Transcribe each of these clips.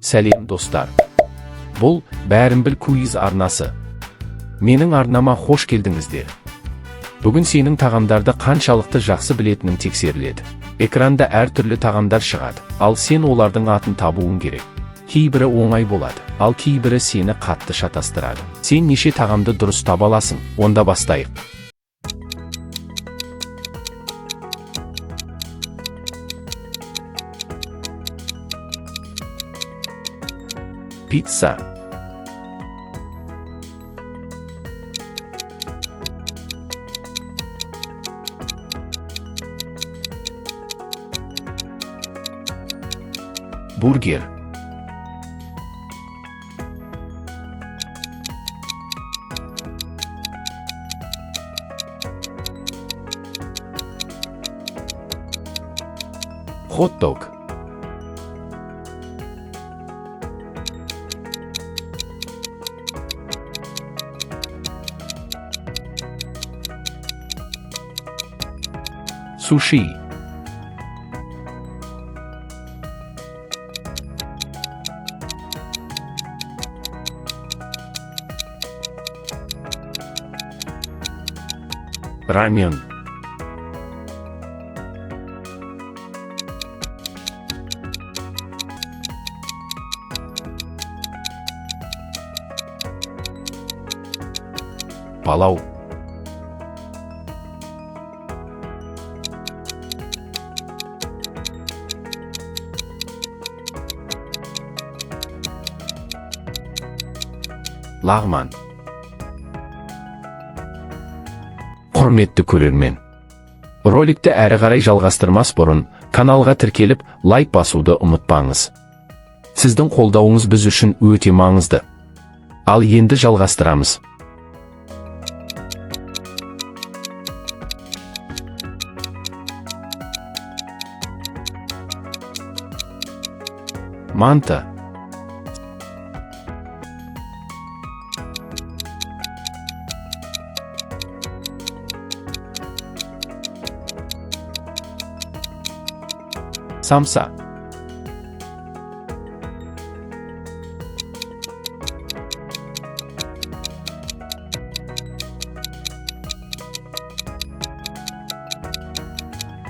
Сәлем достар. Бұл бәрін біл куиз арнасы. Менің арнама хош келдіңіздер. Бүгін сенің тағамдарды қаншалықты жақсы білетінің тексеріледі. Экранда әртүрлі тағамдар шығады, ал сен олардың атын табуың керек. Кейбірі оңай болады, ал кейбірі сені қатты шатастырады. Сен неше тағамды дұрыс таба аласың? Онда бастайық. Пицца. Бургер. Хот-дог. Суши. Рамен. Палау. Лағман. Құрметті көрермен, роликті әрі қарай жалғастырмас бұрын каналға тіркеліп лайк басуды ұмытпаңыз. Сіздің қолдауыңыз біз үшін өте маңызды. Ал енді жалғастырамыз. Манта. Самса.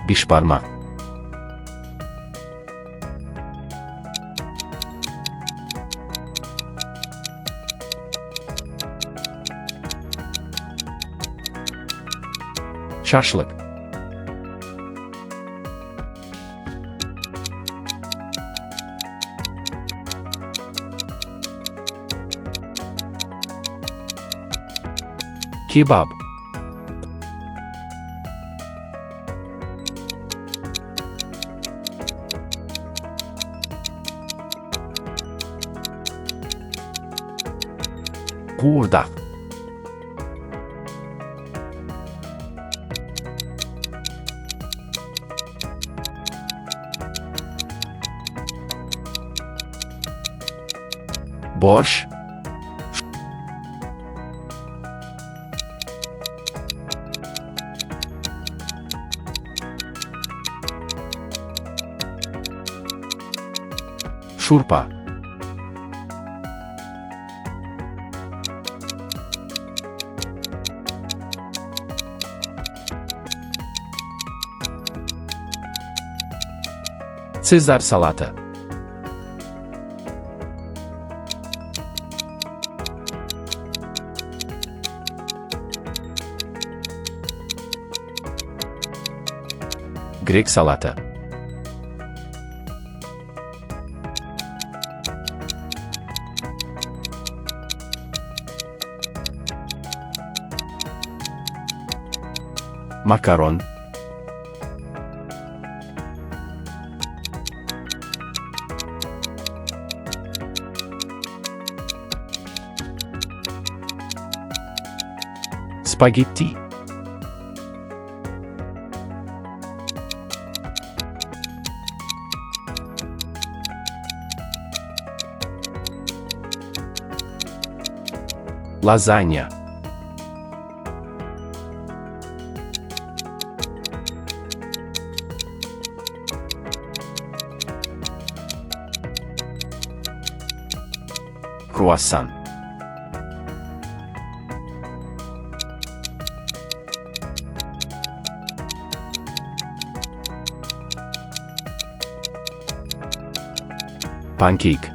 Бешбармақ. Шашлык. Кебаб. Қуырдақ. Борщ. Шурпа. Цезарь салаты. Грек салаты. Макарон. Спагетти. Лазанья. Kruassan. Pancake.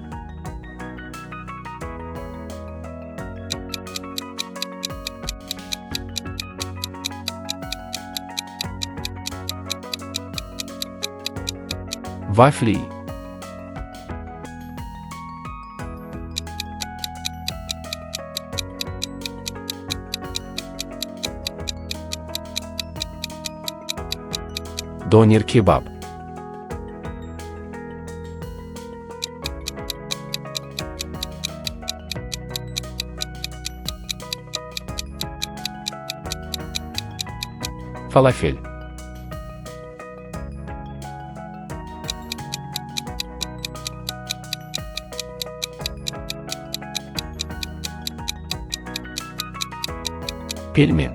Waffle. Doner kebab. Falafel. Pelmen.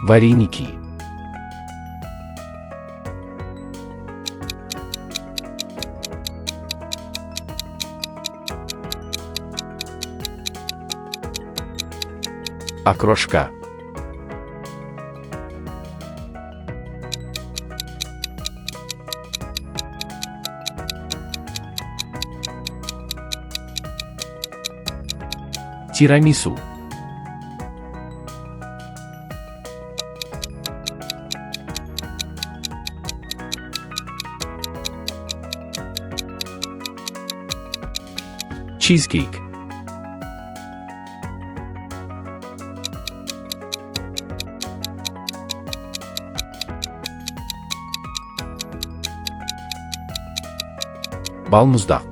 Вареники. Окрошка. Тирамису. Cheesecake. Balmuzdaq.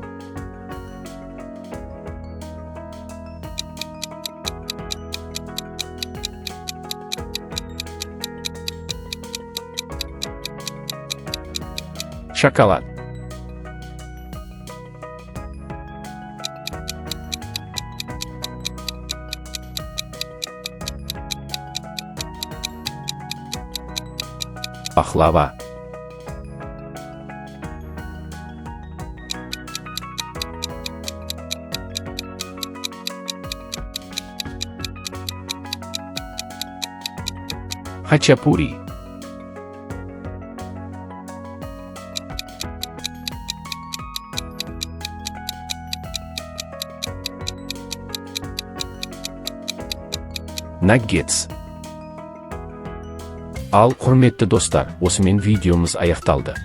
Şokolad. Baklava. Хачапури. Nuggets. Ал, құрметті достар, осымен видеомыз аяқталды.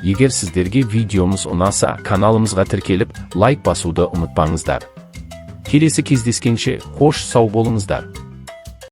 Егер сіздерге видеомыз ұнаса, каналымызға тіркеліп, лайк басуды ұмытпаңыздар. Келесі кездескенше, қош сау болыңыздар.